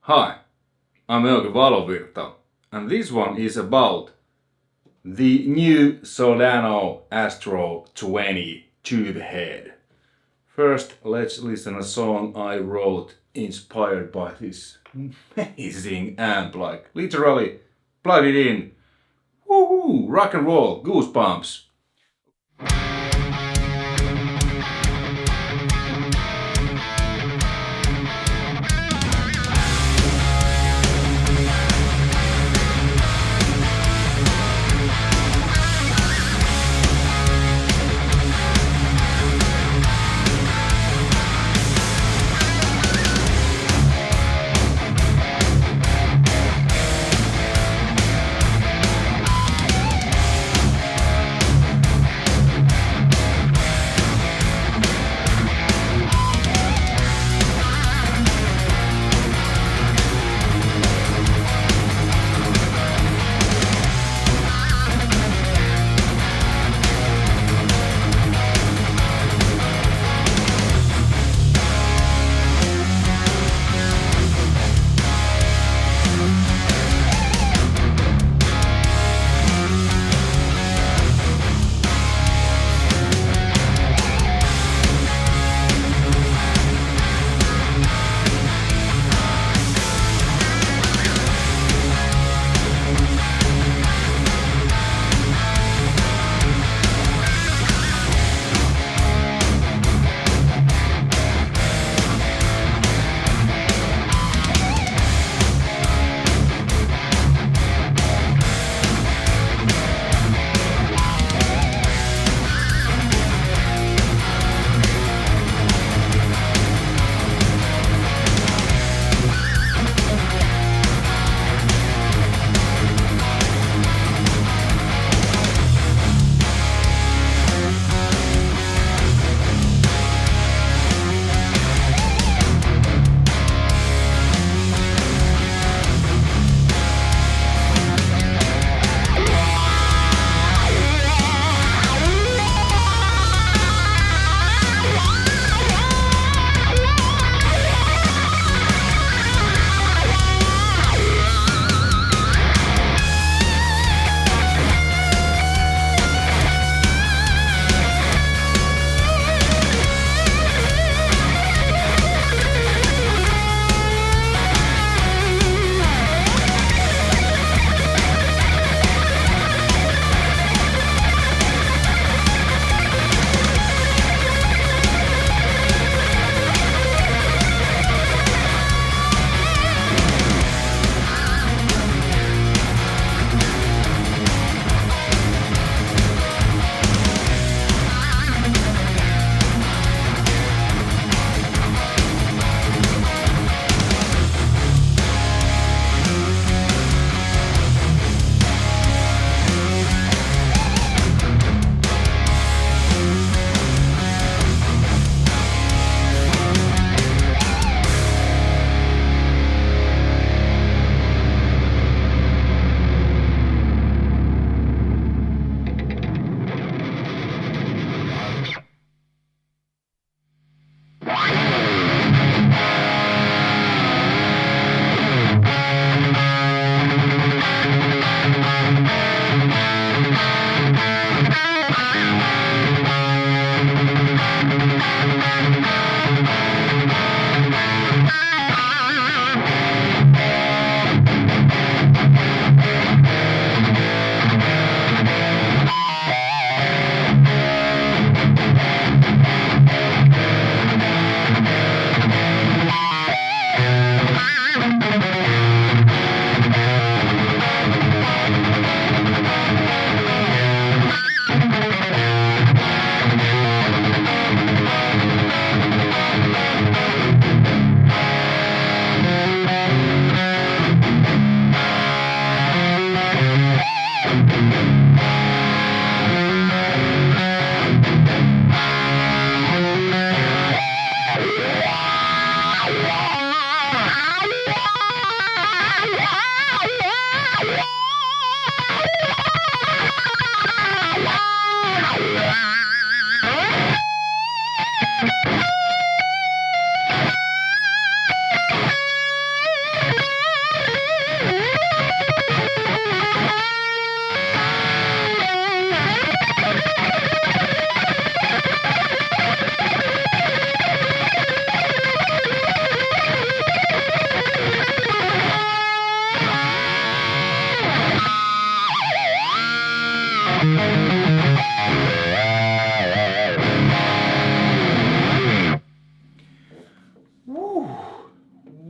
Hi, I'm Euge Valovirta, and this one is about the new SOLDANO Astro-20 tube head. First, let's listen a song I wrote inspired by this amazing amp, like literally plug it in. Woohoo! Rock and roll, goosebumps.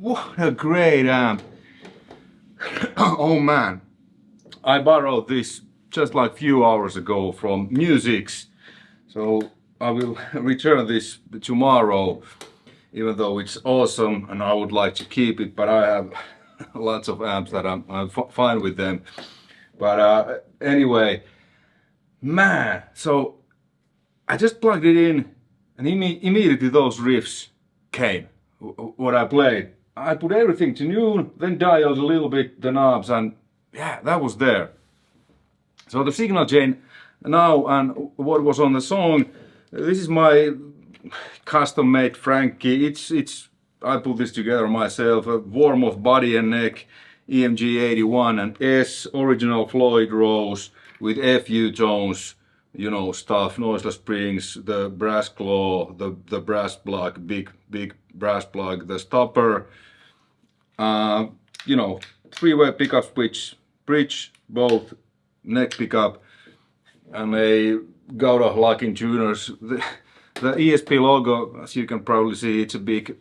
what a great amp. Oh man, I borrowed this just like few hours ago from Musics, so I will return this tomorrow, even though it's awesome and I would like to keep it, but I have lots of amps that I'm fine with them. But anyway, man, so I just plugged it in and immediately those riffs came, what I played. I put everything to noon, then dialed a little bit the knobs, and yeah, that was there. So the signal chain now and what was on the song, this is my custom made Frankie. I put this together myself, a warm-off body and neck, EMG 81 and S, original Floyd Rose with FU tones, you know, stuff, noiseless springs, the brass claw, the brass plug, big brass plug, the stopper, you know, three-way pickup switch, bridge, both, neck pickup, and a Gouda locking tuners. The ESP logo, as you can probably see, it's a bit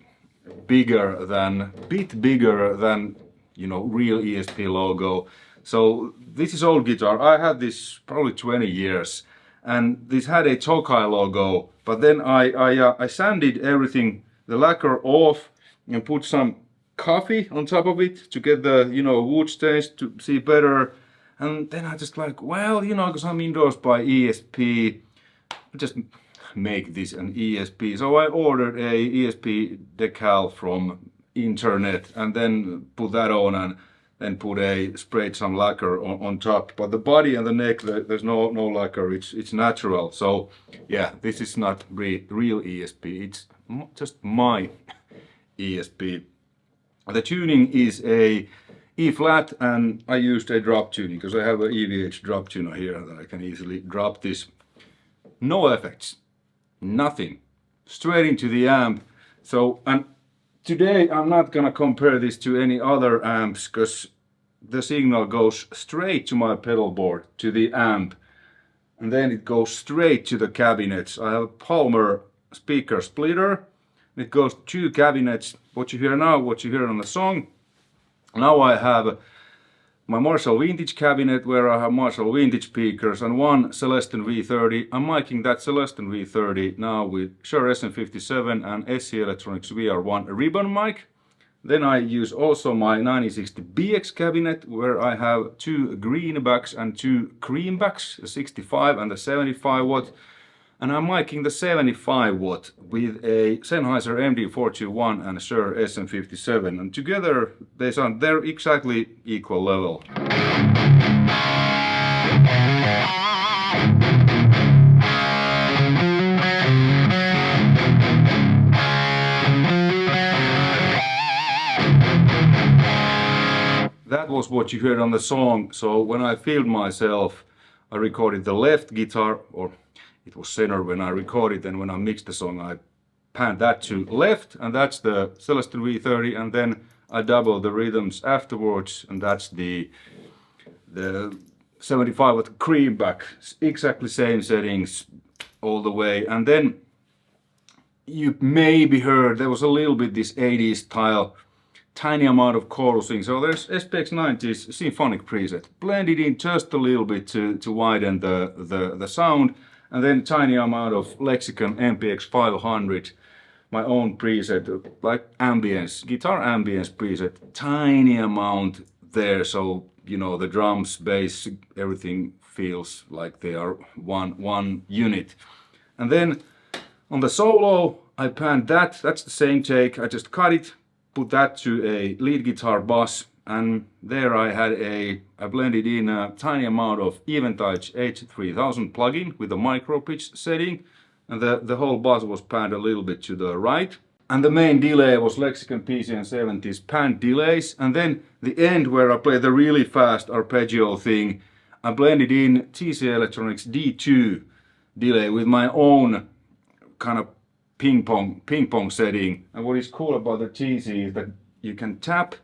bigger than, you know, real ESP logo. So this is old guitar. I had this probably 20 years, and this had a Tokai logo, but then I sanded everything, the lacquer off, and put some coffee on top of it to get the, you know, wood stains to see better. And then I just like, well, you know, because I'm endorsed by ESP, just make this an ESP. So I ordered a ESP decal from internet and then put that on and then sprayed some lacquer on top. But the body and the neck, there's no lacquer, it's natural. So yeah, this is not real ESP, it's just my ESP. The tuning is a E flat, and I used a drop tuning because I have an EVH drop tuner here that I can easily drop this. No effects, nothing, straight into the amp. So, and today I'm not gonna compare this to any other amps because the signal goes straight to my pedal board, to the amp, and then it goes straight to the cabinets. I have a Palmer speaker splitter. It goes to 2 cabinets, what you hear now, what you hear on the song. Now I have my Marshall Vintage cabinet where I have Marshall Vintage speakers and one Celestion V30. I'm miking that Celestion V30 now with Shure SM57 and SC Electronics VR1 ribbon mic. Then I use also my 9060 BX cabinet where I have 2 greenbacks and 2 creambacks, the 65 and the 75 watt. And I'm miking the 75 watt with a Sennheiser MD421 and Shure SM57, and together they're exactly equal level. That was what you heard on the song. So when I filmed myself, I recorded the left guitar, or it was center when I recorded, and when I mixed the song I panned that to left, and that's the Celestion V30, and then I doubled the rhythms afterwards, and that's the 75 watt creamback, exactly same settings all the way. And then you maybe heard there was a little bit this 80s style, tiny amount of chorusing. So there's SPX 90s symphonic preset, blended in just a little bit to widen the sound. And then tiny amount of Lexicon MPX 500, my own preset, like ambience, guitar ambience preset, tiny amount there, so you know the drums, bass, everything feels like they are one unit. And then on the solo, I panned that's the same take, I just cut it, put that to a lead guitar bus, and there I blended in a tiny amount of Eventide H3000 plugin with a micro pitch setting, and the whole bus was panned a little bit to the right. And the main delay was Lexicon PCN70's panned delays, and then the end where I play the really fast arpeggio thing, I blended in TC Electronics D2 delay with my own kind of ping pong setting. And what is cool about the TC is that you can tap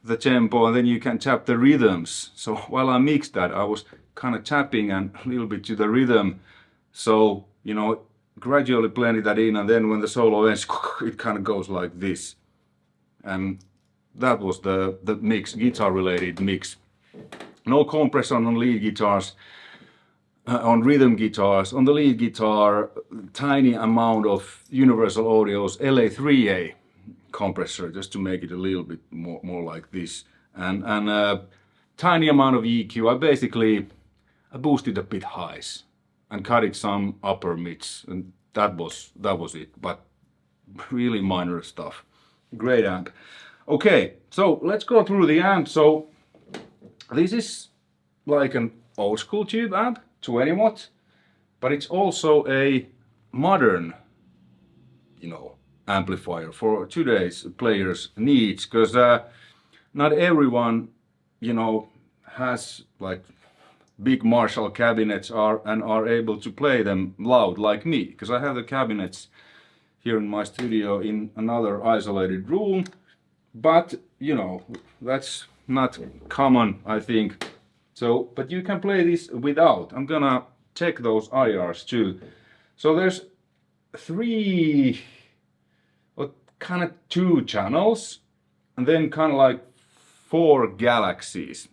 the tempo and then you can tap the rhythms. So while I mixed that, I was kind of tapping and a little bit to the rhythm. So, you know, gradually blended that in, and then when the solo ends, it kind of goes like this. and that was the mix, guitar related mix. No compressor on lead guitars, on rhythm guitars. On the lead guitar, tiny amount of Universal Audio's LA3A compressor, just to make it a little bit more like this, and tiny amount of EQ. I boosted a bit highs and cut it some upper mids, and that was it. But really minor stuff. Great amp. Okay, so let's go through the amp. So this is like an old school tube amp, 20 watt, but it's also a modern, you know, amplifier for today's players' needs, because not everyone, you know, has like big Marshall cabinets and are able to play them loud like me, because I have the cabinets here in my studio in another isolated room. But you know, that's not common, I think. So, but you can play this without. I'm gonna check those IRs too. So there's three, or kind of 2 channels, and then kind of like 4 galaxies.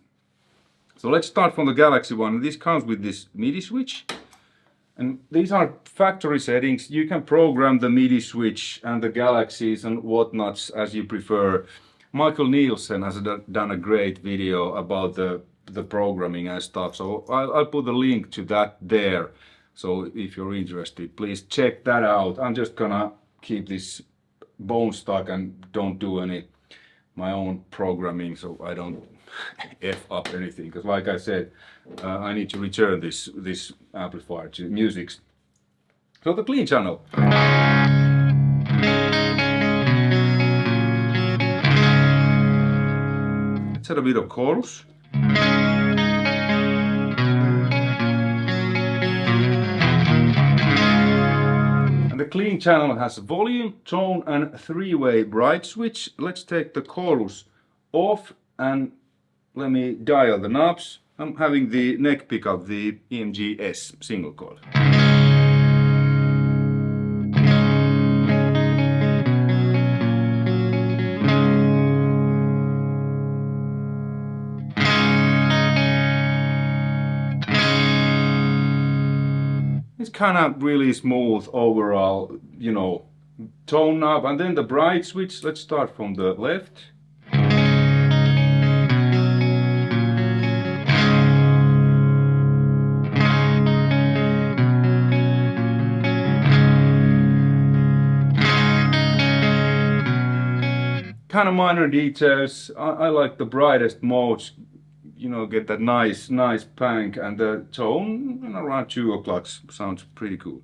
So let's start from the Galaxy one. This comes with this MIDI switch, and these are factory settings. You can program the MIDI switch and the galaxies and whatnots as you prefer. Michael Nielsen has done a great video about the programming and stuff, so I'll put the link to that there. So if you're interested, please check that out. I'm just gonna keep this bone stock and don't do any my own programming, so I don't F up anything, because like I said, I need to return this amplifier to Musics. So the clean channel. Let's add a bit of chorus. And the clean channel has volume, tone and 3-way bright switch. Let's take the chorus off and let me dial the knobs. I'm having the neck pickup, the EMG S single coil. It's kind of really smooth overall, you know, tone knob. And then the bright switch, let's start from the left. Kind of minor details. I like the brightest modes, you know, get that nice pank, and the tone, you know, around 2 o'clock sounds pretty cool.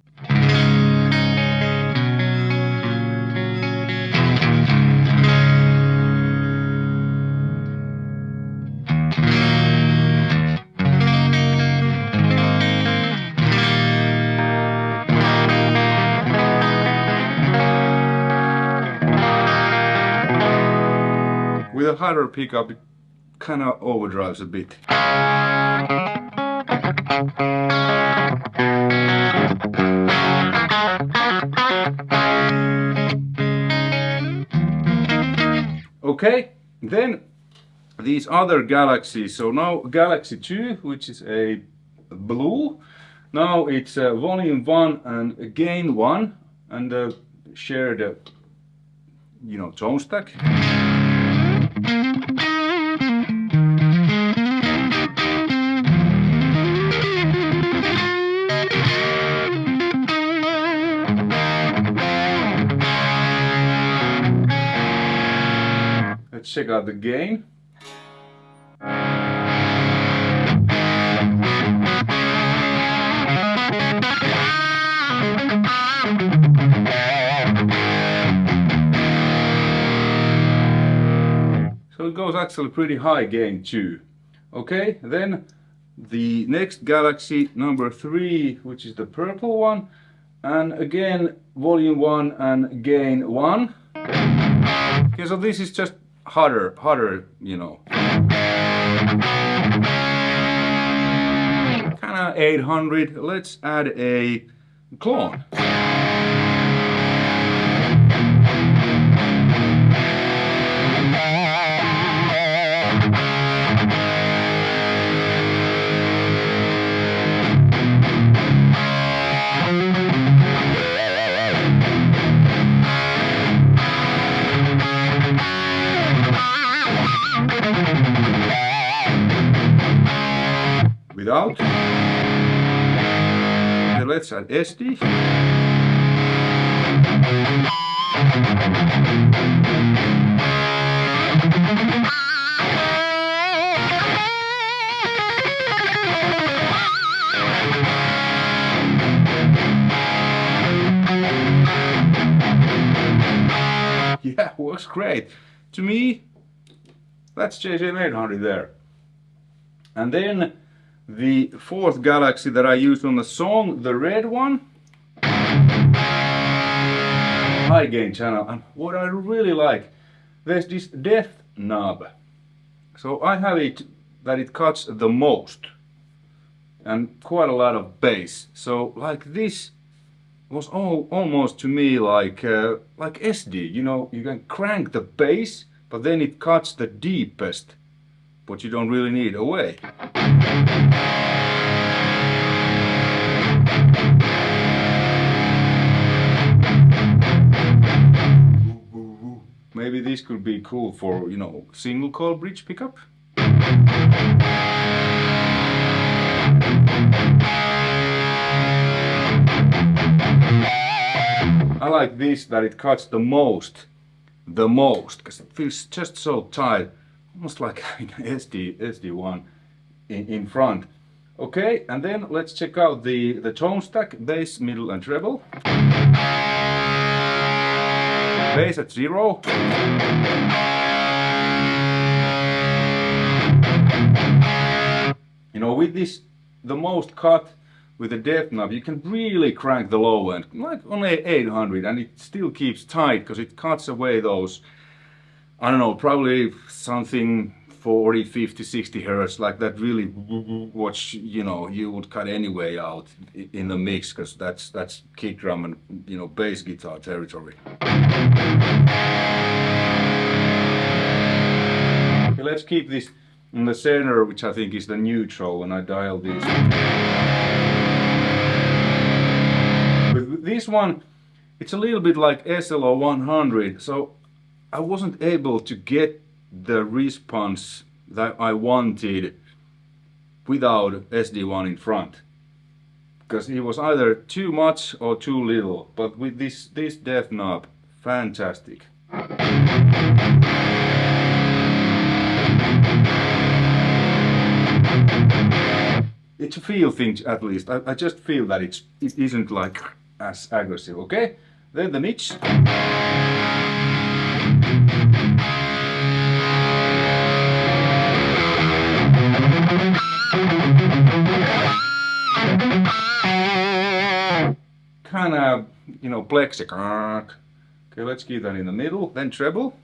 With a harder pickup, it kind of overdrives a bit. Okay, then these other galaxies. So now Galaxy 2, which is a blue. Now it's volume 1 and gain 1, and shared, you know, tone stack. Let's check out the gain. So it goes actually pretty high gain too. Okay, then the next Galaxy number 3, which is the purple one, and again volume 1 and gain 1. Okay, so this is just harder, you know. Kinda 800. Let's add a clone. without. Okay, let's add SD. Yeah, works great. To me, that's JCM800 there. And then the fourth Galaxy that I used on the song, the red one, high gain channel. And what I really like, there's this depth knob. So I have it that it cuts the most and quite a lot of bass. So like this was almost to me like SD. You know, you can crank the bass, but then it cuts the deepest, but you don't really need away. Maybe this could be cool for, you know, single coil bridge pickup. I like this, that it cuts the most, because it feels just so tight, almost like having an SD1 in front. Okay, and then let's check out the tone stack, bass, middle and treble. Bass at 0. You know, with this, the most cut with the depth knob, you can really crank the low end, like on 800, and it still keeps tight because it cuts away those, I don't know, probably something 40, 50, 60 hertz, like that really, which, you know, you would cut anyway out in the mix, because that's kick drum and, you know, bass guitar territory. Okay, let's keep this in the center, which I think is the neutral when I dial this. With this one, it's a little bit like SLO 100, so I wasn't able to get the response that I wanted without SD1 in front, because it was either too much or too little. But with this depth knob, fantastic. It's a feel thing, at least. I just feel that it isn't like as aggressive. Okay, then the niche. Kind of, you know, plexic. Okay, let's keep that in the middle. Then treble.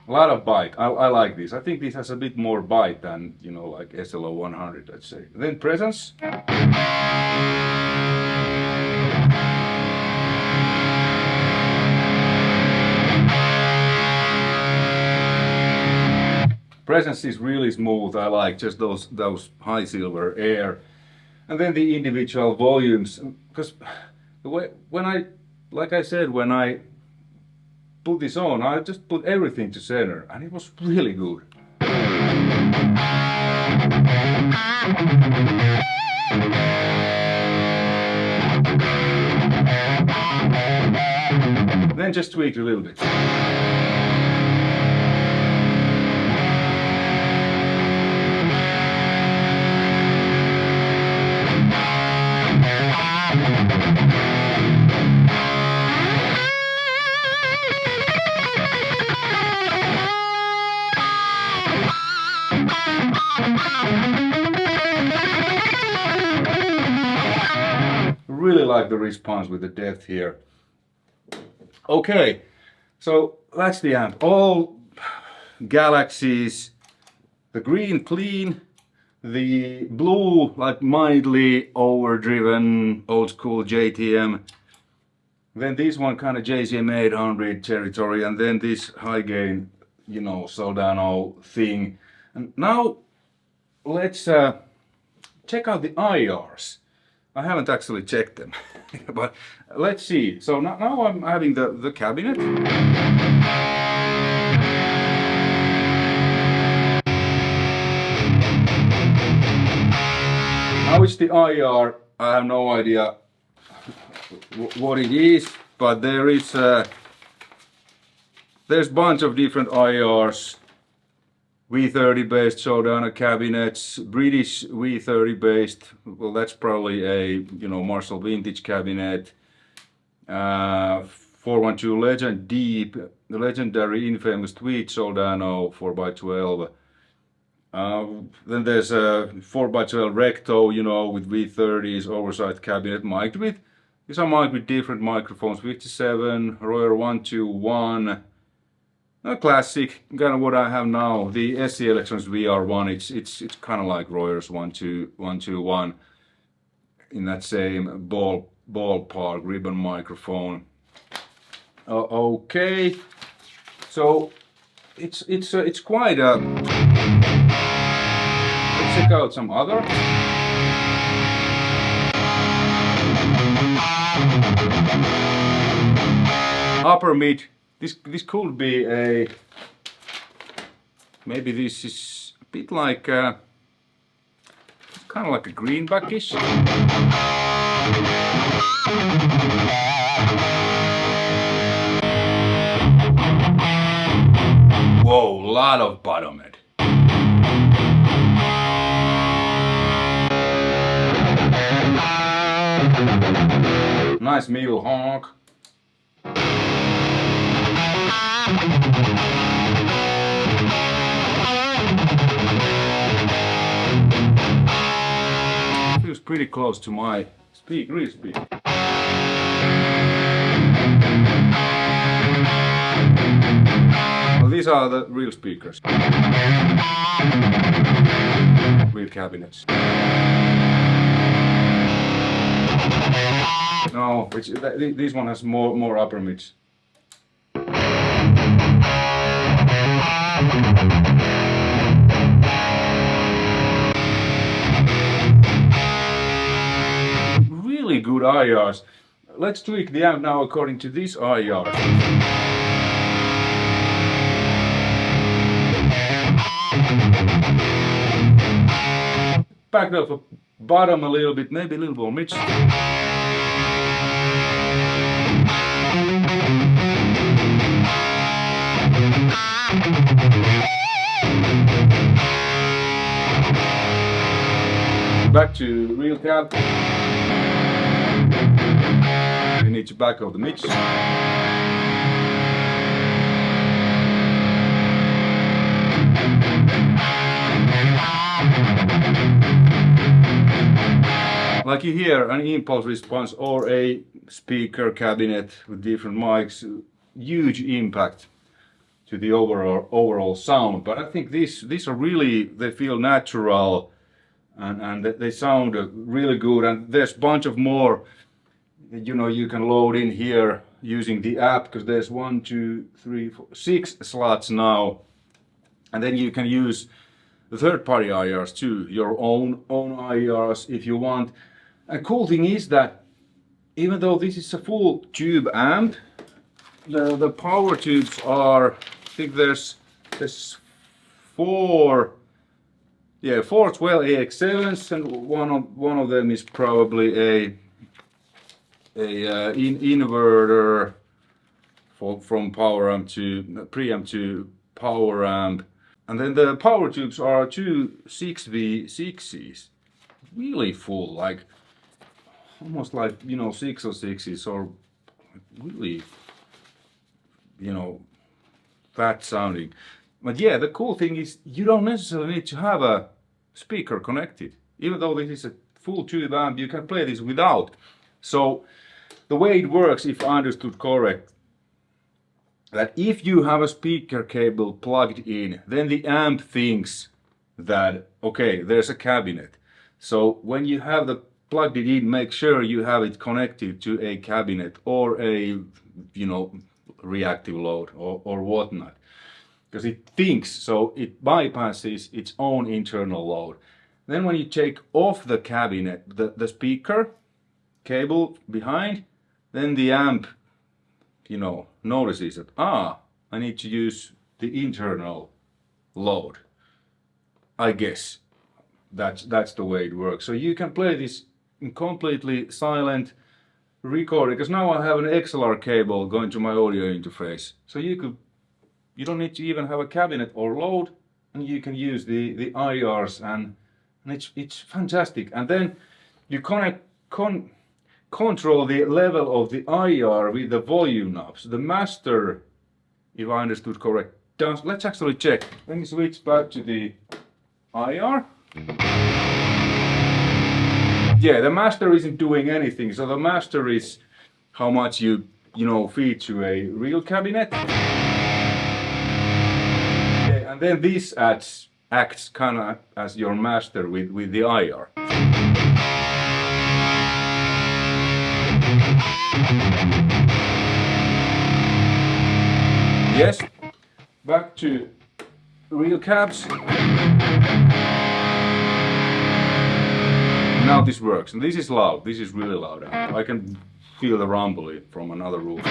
A lot of bite. I like this. I think this has a bit more bite than, you know, like SLO 100, let's say. Then presence. Presence is really smooth. I like just those high silver air, and then the individual volumes. Because when I, like I said, when I put this on, I just put everything to center, and it was really good. Then just tweak a little bit. Really like the response with the depth here. Okay, so that's the amp. All Galaxies, the green clean, the blue like mildly overdriven old school JTM, then this one kind of JCM 800 territory, and then this high gain, you know, Soldano thing. And now let's check out the IRs. I haven't actually checked them, but let's see. So now I'm having the cabinet. Now it's the IR. I have no idea what it is, but there's a bunch of different IRs. V30 based Soldano cabinets, British V30 based, well that's probably a Marshall vintage cabinet. 412 Legend Deep, the legendary infamous tweed Soldano 4x12. Then there's a 4x12 Recto, with V30s, oversized cabinet mic'd with, these are mic'd with different microphones, 57, Royer 121, a classic, kind of what I have now, the SC Electrons VR1, it's kind of like Royer's 121, in that same ballpark, ribbon microphone. Okay, so it's quite a... Let's check out some other. Upper mid. This could be a... Maybe this is a bit like kind of like a greenbackish. Whoa, lot of bottom end. Nice middle honk. Feels pretty close to my real speed. Well, these are the real speakers. Real cabinets. No, this one has more upper mids. Really good IRs. Let's tweak the amp now according to this IR. Back up the bottom a little bit, maybe a little more mids. Back to real cab. You need to back up the mix. Like you hear an impulse response or a speaker cabinet with different mics, huge impact to the overall sound. But I think these are really, they feel natural and they sound really good. And there's a bunch of more, you can load in here using the app, because there's 1, 2, 3, 4, 6 slots now. And then you can use the third-party IRs too, your own IRs if you want. And cool thing is that even though this is a full tube amp, the power tubes are, I think there's 4 12 AX7s, and one of them is probably a inverter from power amp to preamp to power amp. And then the power tubes are 2 6v6s, really full, like almost like 606s, or really fat sounding. But yeah, the cool thing is you don't necessarily need to have a speaker connected. Even though this is a full tube amp, you can play this without. So the way it works, if I understood correct, that if you have a speaker cable plugged in, then the amp thinks that, okay, there's a cabinet. So when you have the plugged it in, make sure you have it connected to a cabinet or a, reactive load or whatnot. Because it thinks, so it bypasses its own internal load. Then when you take off the cabinet, the speaker cable behind, then the amp, notices that, I need to use the internal load. I guess that's the way it works. So you can play this in completely silent recording, because now I have an XLR cable going to my audio interface. So you don't need to even have a cabinet or load, and you can use the IRs, and it's fantastic. And then you control the level of the IR with the volume knobs. The master, if I understood correct, does. Let's actually check. Let me switch back to the IR. Yeah, the master isn't doing anything. So the master is how much you feed to a real cabinet. Yeah, and then this acts kind of as your master with the IR. Yes, back to real cabs. Now this works, and this is loud. This is really loud. I can feel the rumble from another room.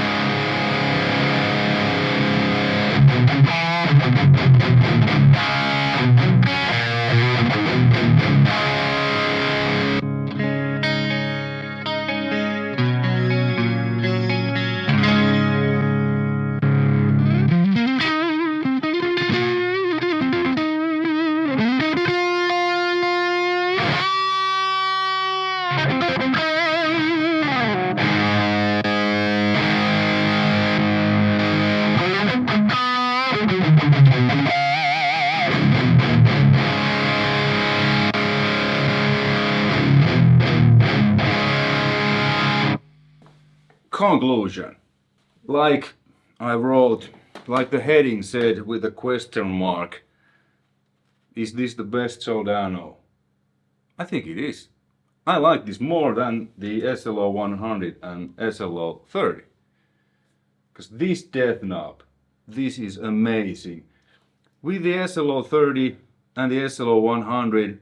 Conclusion. Like I wrote, like the heading said with a question mark, is this the best Soldano? I think it is. I like this more than the SLO 100 and SLO 30. Because this death knob, this is amazing. With the SLO 30 and the SLO 100,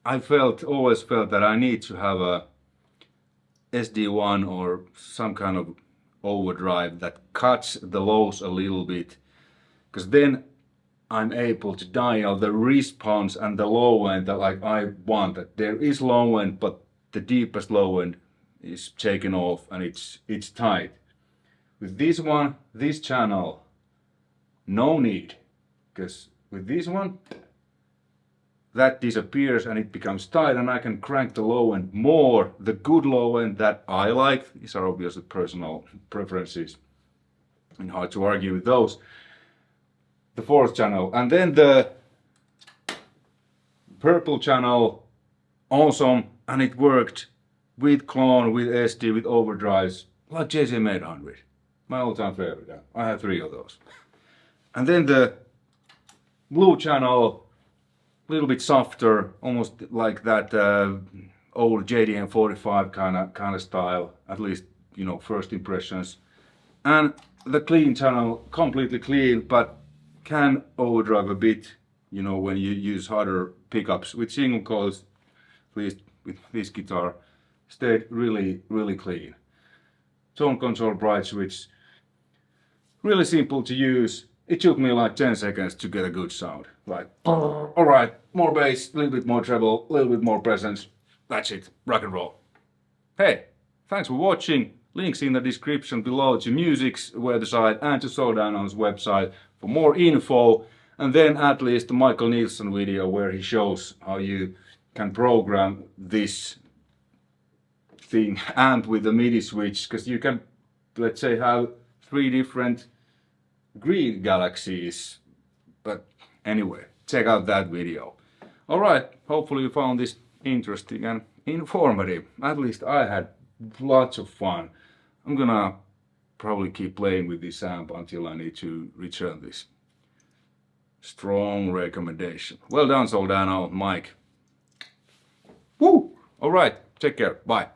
I always felt that I need to have a SD1 or some kind of overdrive that cuts the lows a little bit, because then I'm able to dial the response and the low end that like I want. That there is low end, but the deepest low end is taken off and it's tight. With this one, this channel, no need, because with this one, that disappears and it becomes tight, and I can crank the low end more, the good low end that I like. These are obviously personal preferences and hard to argue with those. The fourth channel, and then the purple channel, awesome, and it worked with clone, with SD, with overdrives, like JCM 800, my all-time favorite. I have 3 of those. And then the blue channel, a little bit softer, almost like that old JDM 45 kind of style, at least first impressions. And the clean channel, completely clean, but can overdrive a bit, when you use harder pickups. With single coils, at least with this guitar, stayed really, really clean. Tone control bright switch, really simple to use. It took me like 10 seconds to get a good sound. Like, alright, more bass, a little bit more treble, a little bit more presence. That's it, rock and roll. Hey, thanks for watching. Links in the description below to Music's website and to Soldano's website for more info. And then at least the Michael Nielsen video where he shows how you can program this thing amp with the MIDI switch. Because you can, let's say, have 3 different green galaxies, but anyway, check out that video. Alright, hopefully you found this interesting and informative. At least I had lots of fun. I'm gonna probably keep playing with this amp until I need to return this. Strong recommendation. Well done, Soldano, Mike. Woo! Alright, take care, bye.